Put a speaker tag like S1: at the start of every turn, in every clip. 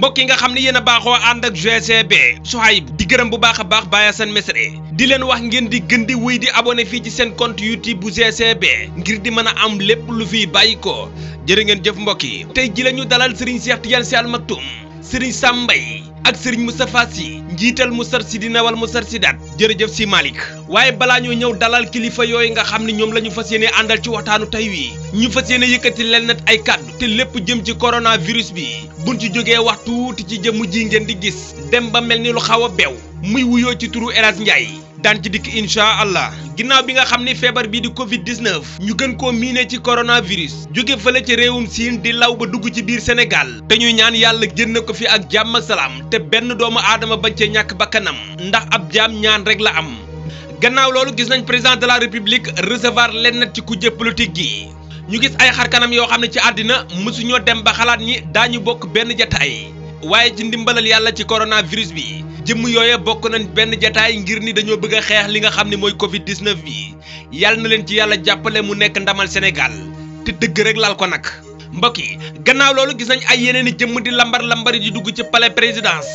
S1: mbokk yi nga xam ne yéen a baaxoo ànd ak GCB Souhaïbou di gërëm bu baax a baax Baye Assane Mesere di leen wax ngeen di gën di wéy di abonné fii ci seen compte YouTube bu GCB ngir di mën a am lépp lu fiy bàyyi ko jërë ngeen jëf mbokk yi tey ji la ñu dalal Serigne Cheikh Tidiane Sy Al Maktoum Serigne Sam Mbaye ak Serigne Moustapha Sy njiital Moustarchidina wal Moustarchidaat jërëjëf Sy Malick waaye balaa ñoo ñëw dalal kilifa yooyu nga xam ne ñoom la ñu fas yéene àndal ci waxtaanu tey wi ñu fas yéene yëkkati leen nag ay kàddu te lépp jëm ci coronavirus bi buñ ci jógee wax tuuti ci jëmm ji ngeen di gis dem ba mel ni lu xaw a beew muy wuyoo ci turu El Hadj Ndiaye daan ci dikk incha allah ginnaaw bi nga xam ni feebar bii di Covid 19 ñu gën koo miine ci coronavirus jóge fële ci réewum Siin di law ba dugg ci biir Sénégal te ñuy ñaan yàlla génn ko fi ak jàmm ak salaam te benn doomu aadama bañ cee ñàkk bakkanam ndax ab jaam ñaan rek la am. gannaaw loolu gis nañ président de la république recevoir leen nag ci kujje politique gi ñu gis ay xarkanam yoo xam ne ci àddina mësuñoo dem ba xalaat ñi daañu bokk benn jataay waaye ci ndimbalal yàlla ci coronavirus bi. jëmm yooye bokk nañ benn jataay ngir ni dañoo bëgg a xeex li nga xam ne mooy Covid 19 bi yàlla na leen ci yàlla jàppale mu nekk ndamal Sénégal te dëgg rek lal ko nag mbokk yi gannaaw loolu gis nañ ay yeneen i jëmm di lambar di dugg ci palais présidence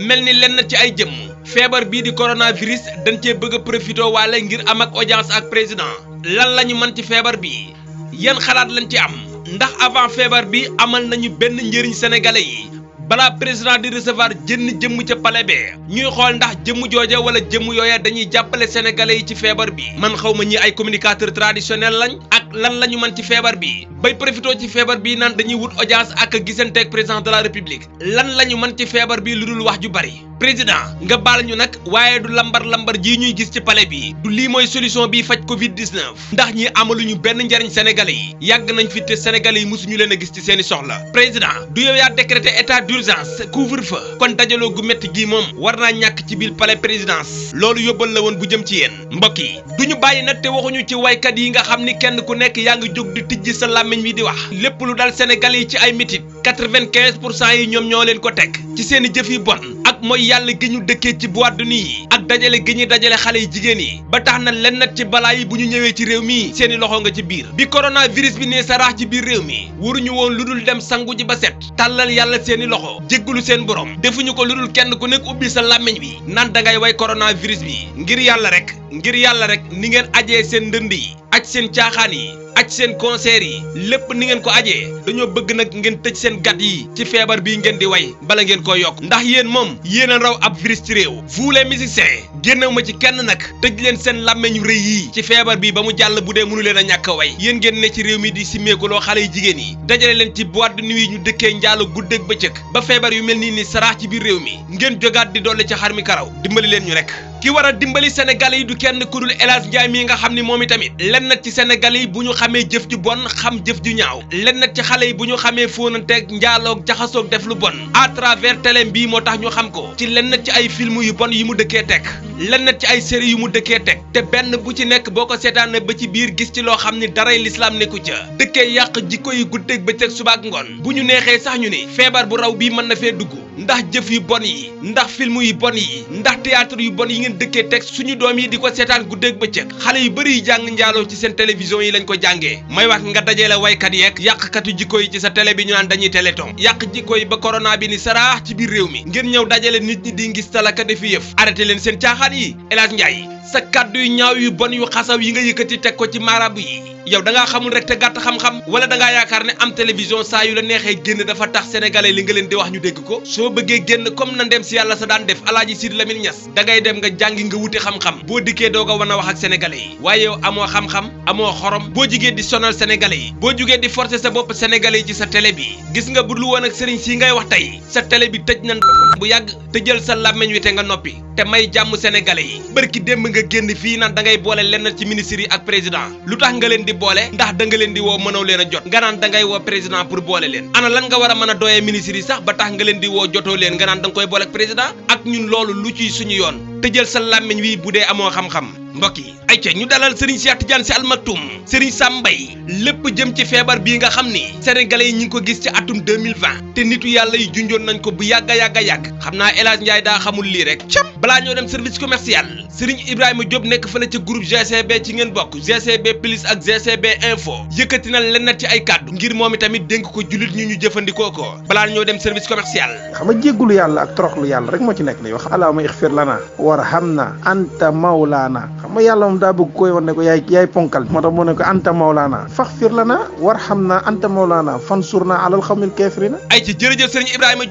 S1: mel ni lenn ci ay jëmm feebar bii di coronavirus dañ cee bëgg a profité waale ngir am ak audience ak président lan la ñu mën ci feebar bi yan xalaat lañ ci am ndax avant feebar bi amal nañu benn njëriñ sénégalais yi. balaa président di recevoir jëmm ca palais be ñuy xool ndax jëmm jooja wala jëmm yooya dañuy jàppale sénégalais yi ci feebar bi man xaw ma ñi ay communicateur traditionnel lañ ak lan la ñu mën ci feebar bi bay profité ci feebar bi naan dañuy wut audience ak gisanteeg président de la république lan la ñu mën ci feebar bi lu dul wax ju bari président nga baal ñu nag waaye du lambar jii ñuy gis ci palais bi du lii mooy solution bi faj Covid 19 ndax ñi amaluñu benn njariñ sénégalais yi yàgg nañ fi te sénégalais yi mosuñu leen a gis ci seeni soxla président du yow yaa décrété état d'urgence couvre-feu kon dajaloo gu métti gii moom war naa ñàkk ci biir palais présidence loolu yóbbal la woon bu jëm ci yéen mbokk yi duñu bàyyi nag te waxuñu ci waykat yi nga xam ni kenn ku nekk yaa ngi jóg di tijji sa làmmiñ wi di wax lépp lu dal sénégalais yi ci ay métit 95% yi ñoom ñoo leen ko teg ci seeni jëf yi bon ak mooy yàlla gi ñu dëkkee ci boîte de nuit yi ak dajale gi ñuy dajale xale yi jigéen yi ba tax na lenn ci balaa yi bu ñu ñëwee ci réew mi seeni loxo nga ci biir bi coronavirus bi nee saraax ci biir réew mi waruñu woon lu dul dem sangu ji ba set tàllal yàlla seeni loxo jéggalu seen borom defuñu ko lu dul kenn ku nekk ubbi sa làmmiñ bi naan dangay way coronavirus bi ngir yàlla rek ni ngeen ajee seen ndënd yi aj seen caaxaan yi aj seen concert yi lépp ni ngeen ko ajee dañoo bëgg nag ngeen tëj seen gat yi ci feebar bii ngeen di way bala ngeen ko yokk ndax yéen moom yéen a raw ab virus ci réew vous les musiciens génnew ma ci kenn nag tëj leen seen làmmeñu rëy yii ci feebar bi ba mu jàll bu dee mënu leen a ñàkk a way yéen ngeen ne ci réew mi di simmeekuloo xale yu jigéen yi dajale leen ci boîte de nuit yi ñu dëkkee njaalo guddeeg bëccëg ba feebar yu mel nii ni saraax ci biir réew mi ngeen jógaat di dolli ci xar mi karaw dimbali leen ñu rek ki war a dimbali sénégalais yi du kenn ku dul El Hadj Ndiaye mii nga xam ni moom itamit lenn ci sénégalais yi bu ñu xamee jëf ju bon xam jëf ju ñaaw lenn ci xale yi bu ñu xamee fóonanteeg njaaloog jaxasoog def lu bon à travers télé bii moo tax ñu xam ko ci lenn ci ay film yu bon yi mu dëkkee teg lenn ci ay série yu mu dëkkee teg te benn bu ci nekk boo ko seetaanee ba ci biir gis ci loo xam ni daray lislaam nekku ca dëkkee yàq jikko yi guddeeg bëccëg subaak ngoon bu ñu neexee sax ñu ni feebar bu raw bii mën na fee dugg ndax jëf yu bon yi ndax film yu bon yi ndax théâtre yu bon yi ngeen dëkkee teg suñu doom yi di ko seetaan guddeeg bëccëg xale yu bëri yi jàng njaaloo ci seen télévision yi lañ ko jàngee may wax nga dajale waykat yeeg yàqkatu jikko yi ci sa télé bi ñu naan dañuy téléthon yàq jikko yi ba corona bi ni saraax ci biir réew mi ngeen ñëw dajale nit ñi di ngis talaka defi yëf arrêté leen seen caaxaan yi El Hadj Ndiaye sa kàddu yu ñaaw yu bon yu xasaw yi nga yëkkati teg ko ci maarabu yi yow da ngaa xamul rek te gàtt xam-xam wala da ngaa yaakaar ne am télévision saa yu la neexee génn dafa tax sénégalais li nga leen di wax ñu dégg ko soo bëggee génn comme na ndem si yàlla sa daan def alaaji Sidi Lamine Niass da ngay dem nga jàngi nga wuti xam-xam boo dikkee doog a wan a wax ak sénégalais yi waaye yow amoo xam-xam amoo xorom boo jugee di sonal sénégalais yi boo jugee di forcer sa bopp sénégalais yi ci sa télé bi gis nga bu dul woon ak sëriñ si ngay wax tey sa télé bi tëj nañ bu yàgg te jël sa làmmeñ wi te nga noppi te may jàmm sénégalais yi bërki démb nga génn fii naan da ngay boole lenn ci ministres yi ak président lu tax nga leen di boole ndax da nga leen di woo mënoo leen a jot nga naan da ngay woo président pour boole leen ana lan nga war a mën a doyee ministres yi sax ba tax nga leen di woo jotoo leen nga naan da nga koy boole ak président ak ñun loolu lu ciy suñu yoon te jël sa làmmiñ wi bu dee amoo xam-xam mbokk yi ayca ñu dalal Serigne Cheikh Tidiane Sy Al Maktoum Serigne Sam Mbaye lépp jëm ci feebar bii nga xam ni sénégalais yi ñi ngi ko gis ci atum 2020 te nitu yàlla yi junjoon nañ ko bu yàgg xam naa El Hadj Ndiaye daa xamul lii rek cam balaa ñoo dem service commercial Serigne Ibrahima Diop nekk fële ca groupe GCB ci ngeen bokk GCB plus ak GCB info yëkkati na leen ci ay kàddu ngir moom itamit dénk ko jullit ñu jëfandikoo ko balaa ñoo dem service commercial.
S2: xam nga jéggulu yàlla ak toroxlu yàlla rek moo ci nekk lay wax allahumma ighfir lana warhamna anta mawlana xam nga yàlla moom daa bëgg koy wan ne ko yaay ponkal moo tax mu ne ko anta mawlana faghfir lana warhamna anta mawlana fansurna alal qawmil kafirina
S1: ay ci jërëjëf Serigne Ibrahima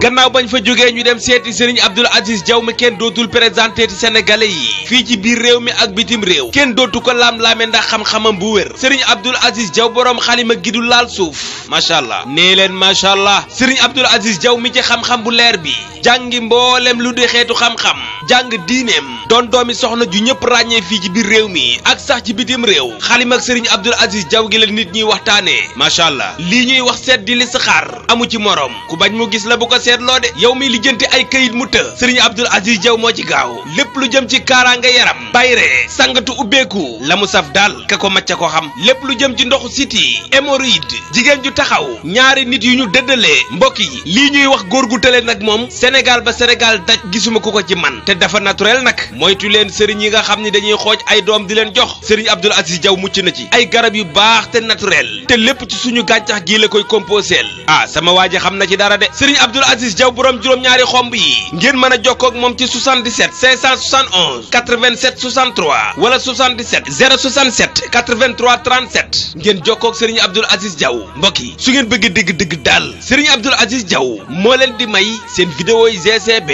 S1: gannaaw bañ fa jógee ñu dem seeti Serigne Abdoul Aziz Diaw mi kenn dootul présenté ci sénégalais yi fii ci biir réew mi ak bitim réew kenn dootu ko laam-laame ndax xam-xamam bu wér Serigne Abdoul Aziz Diaw boroom xalima gi du laal suuf macha allah nee leen macha allah Serigne Abdoul Aziz Diaw mi ci xam-xam bu leer bi jàngi mboolem lu di xeetu xam-xam jàng diineem doon doomi soxna ju ñëpp ràññee fii ci biir réew mi ak sax ci bitim réew xalima ak Serigne Abdoul Aziz Diaw gi la nit ñuy waxtaanee macha allah lii ñuy wax seet di listixaar amu ci morom ku bañ mu gis la bu ko seetloo de yow mi lijjanti ay këyit mu të Serigne Abdoul Aziz Diaw moo ci gaaw lépp lu jëm ci kaaraanga yaram bayre sangatu ubbeeku la mu saf daal ka ko macca ko xam lépp lu jëm ci ndoxu siti hémorroïde jigéen ju taxaw ñaari nit yu ñu dëddalee mbokk yi lii ñuy wax góor gu tële nag moom Sénégal ba Sénégal daj gisuma ku ko ci man te dafa naturel nag moytu leen Serigne yi nga xam ni dañuy xooj ay doom di leen jox Serigne Abdoul Aziz Diaw mucc na ci ay garab yu baax te naturel te lépp ci suñu gàncax gii la koy composeel ah sama waa ji xam na ci dara de Serigne Abdoul Aziz Diaw borom juróom-ñaari xomb yi ngeen mën a jokkoo ak moom ci 77 571 87 63 wala 77 067 83 37 ngeen jokkoo ak Serigne Abdoul Aziz Diaw mbokk yi su ngeen bëgg dégg dëgg daal Serigne Abdoul Aziz Diaw moo leen di may seen vidéo yi GCB.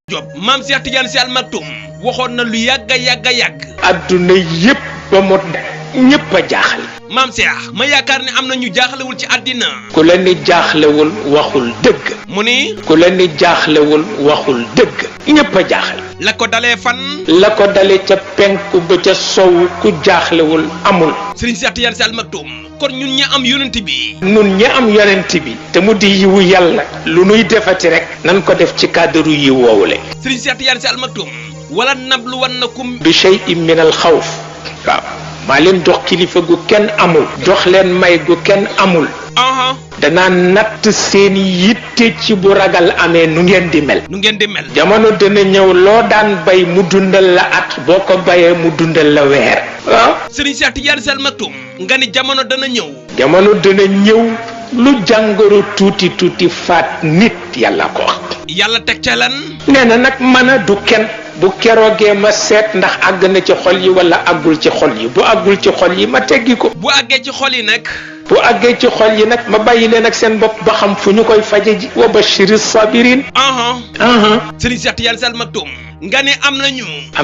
S1: Diop maam Cheikh Tidiane Sy Al Maktoum waxoon na lu yàgg.
S3: adduna yépp ba mot ñëpp a jaaxle.
S1: maam Cheikh ma yaakaar ne am na ñu jaaxlewul ci àddina.
S3: ku la ni jaaxlewul waxul dëgg.
S1: mu ni.
S3: ku la ni jaaxlewul waxul dëgg. ñëpp a jaaxle.
S1: la ko dalee fan.
S3: la ko dalee ca penku ba ca sowu ku jaaxlewul amul.
S1: Serigne Cheikh Tidiane Sy Al Maktoum kon ñun ñi am yonent bi.
S3: nun ñi am yonent bi. te mu di yiwu yàlla. lu nuy defati rek. nan ko def ci cadre yiw woowule.
S1: Serigne Cheikh Tidiane Sy Al Maktoum wala nabluwannakum
S3: bi shay'in min al xawf. waaw maa leen jox kilifa gu kenn amul. jox leen may gu kenn amul. danaa natt seen yitte ci bu ragal amee nu ngeen di mel. jamono dana ñëw loo daan bay mu dundal la at boo ko bayee mu dundal la weer. waaw.
S1: Serigne Cheikh Tidiane Sy Al Maktoum nga ni jamono dana ñëw.
S3: jamono dana ñëw lu jàngoro tuuti tuuti faat nit yàlla ko wax.
S1: yàlla teg ca lan.
S3: nee na nag mën a du kenn. bu keroogee ma seet ndax àgg na ci xol yi wala àggul ci xol yi bu àggul ci xol yi ma teggi ko.
S1: bu àggee ci xol yi nag.
S3: bu àggee ci xol yi nag ma bàyyi leen ak seen bopp ba xam fu ñu koy faje ji. wa bashiri sabirin.
S1: Serigne Cheikh Tidiane Sy Al Maktoum nga ne am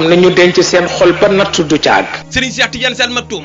S1: nañu
S3: denc seen xol ba natt du ca àgg.
S1: Serigne Cheikh Tidiane Sy Al Maktoum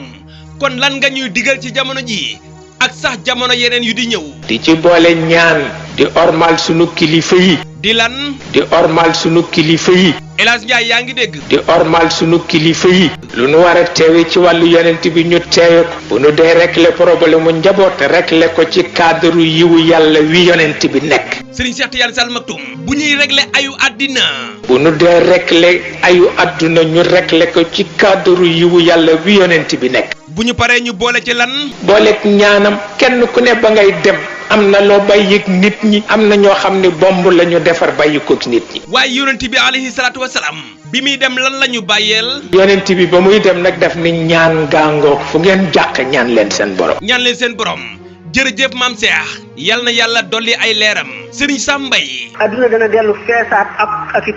S1: kon lan nga ñuy digal ci jamono ji ak sax jamono yeneen yu di ñëw.
S3: di ci boole ñaan. di ormal sunu kilifa yi.
S1: di lan.
S3: di ormal sunu kilifa yi.
S1: El Hadj Ndiaye yaa ngi dégg.
S3: di ormal sunu kilifa yi. lu nu war a teewe ci wàllu yonent bi ñu teewe ko. bu nu dee régler problème mu njaboot régler ko ci cadre yiwu yàlla wi yonent bi nekk.
S1: Serigne Cheikh Tidiane Sy Al Maktoum bu ñuy régler ayu àddina.
S3: bu nu dee régler ayu àdduna ñu régler ko ci cadre yiwu yàlla wi yonent bi nekk.
S1: bu ñu paree ñu boole ci lan.
S3: booleeg ñaanam kenn ku ne ba ngay dem. am na loo bàyyi nit ñi. am na ñoo xam ne bomb la ñu defar bàyyi ko nit ñi.
S1: waaye yonent bi alayhi salaatu wasalaam bi muy dem lan la ñu bàyyeel.
S3: yonent bi ba muy dem nag daf ni ñaan gàngoog fu ngeen jàq ñaan leen seen borom.
S1: jërëjëf maam Cheikh yal na yàlla dolli ay leeram Serigne Sam Mbaye.
S4: adduna dana dellu feesaat ak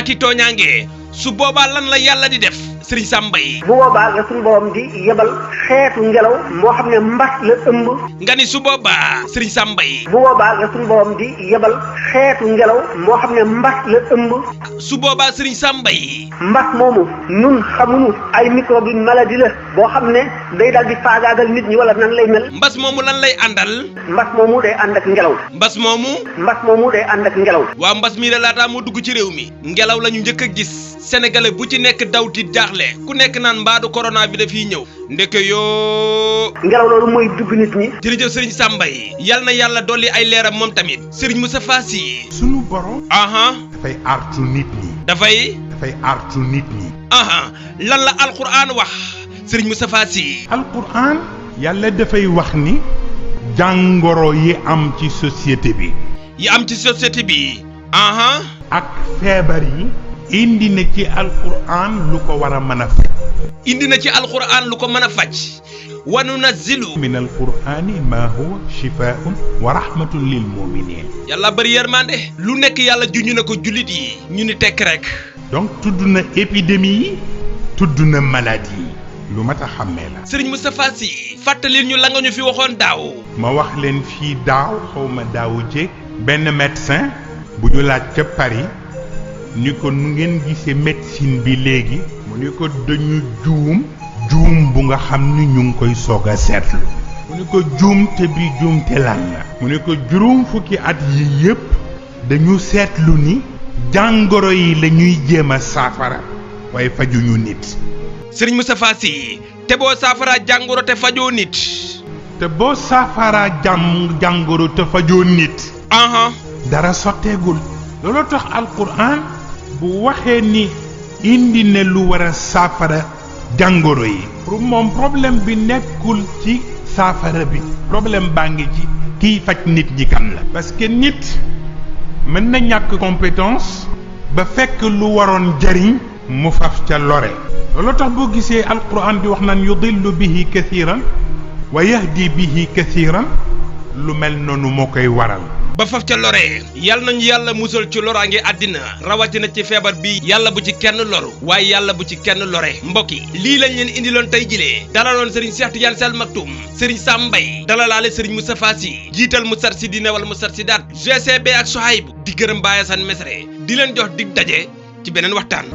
S4: i tooñaange. su boobaa lan la yàlla di def Serigne Sam Mbaye. bu boobaa nga suñu boobam di yebal xeetu ngelaw moo xam ne mbas la ëmb.
S1: nga ni su boobaa Serigne Sam Mbaye.
S4: bu boobaa nga suñu boobam di yebal xeetu ngelaw moo xam ne mbas la ëmb.
S1: su boobaa Serigne Sam Mbaye.
S4: mbas moomu nun xamuñu ay microbe bi maladie la boo xam ne day daal di faagaagal nit ñi wala nan lay mel.
S1: mbas moomu lan lay àndal.
S4: mbas moomu day ànd ak ngelaw.
S1: mbas moomu
S4: day ànd ak ngelaw.
S1: waaw mbas mii la laataa moo dugg ci réew mi ngelaw la ñu njëkk a gis sénégalais bu ci nekk daw tiit jaaxle jaaxle ku nekk naan mbaadu corona bi dafiy ñëw ndeke yoo
S4: ngelaw loolu mooy dugg nit ñi.
S1: jërëjëf sëriñ Samba yi yal na yàlla dolli ay leeram moom tamit sëriñ Moustapha Sy
S5: sunu borom
S1: aha
S5: dafay artu nit ñi
S1: dafay
S5: artu nit ñi
S1: aha lan la alquran wax sëriñ Moustapha Sy
S5: alquran yàlla dafay wax ni jàngoro yi am ci société bi aha ak feebar yi indi na ci alquran lu ko war a mën a faj
S1: indi na ci alquran lu ko mën a faj wa nunazzilu
S5: min alqurani ma huwa shifaa'un wa rahmatun lil muminin
S1: yàlla bari yërmande lu nekk yàlla juñu na ko jullit yi ñu ni tekk rek
S5: donc tudd na épidémie yi tudd na maladie yi lu mat a xàmmee la
S1: sëriñ Moustapha Sy fàttalil ñu la nga ñu fi waxoon daaw
S5: ma wax leen fii daaw xawma daawu jéeg benn médecin bu ñu laaj ca Paris ni ko nu ngeen gisee médecine bi léegi mu ni ko dañu juum bu nga xam ni ñu ngi koy soog a seetlu mu ni ko juumte bi juumte lan la mu ni ko juróom fukki at yi yépp dañu seetlu ni jàngoro yi la ñuy jéem a saafara waaye fajuñu nit
S1: sëriñ Moustapha Sy te boo saafara jàngoro te fajoo nit
S5: te boo saafara jàngoro te fajoo nit
S1: aha
S5: dara sotteegul loolu tax alquran bu waxee ni indi ne lu war a saafara jàngoro yi pour moom problème bi nekkul ci saafara bi problème baa ngi ci kiy faj nit ñi kan la parce que nit mën na ñàkk compétence ba fekk lu waroon jariñ mu faf ca lore loolu tax boo gisee alquran di wax naan yudillu bihi kathiran wa yahdi bihi kathiran lu mel noonu moo koy waral
S1: ba faf ca lore yàlla nañu yàlla musal ci loraange àddina rawatina ci feebar bi yàlla bu ci kenn loru waaye yàlla bu ci kenn lore mbokk yi lii lañ leen indiloon tey jilee dalaloon sëriñ Cheikh Tidiane Sy Al Maktoum sëriñ Sam Mbaye dalalaale sëriñ Moustapha Sy jiital Moustarchidina wal Moustarchidaat GCB ak Souhaïbou di gërëm Baye Assane Mesre di leen jox dig daje ci beneen waxtaan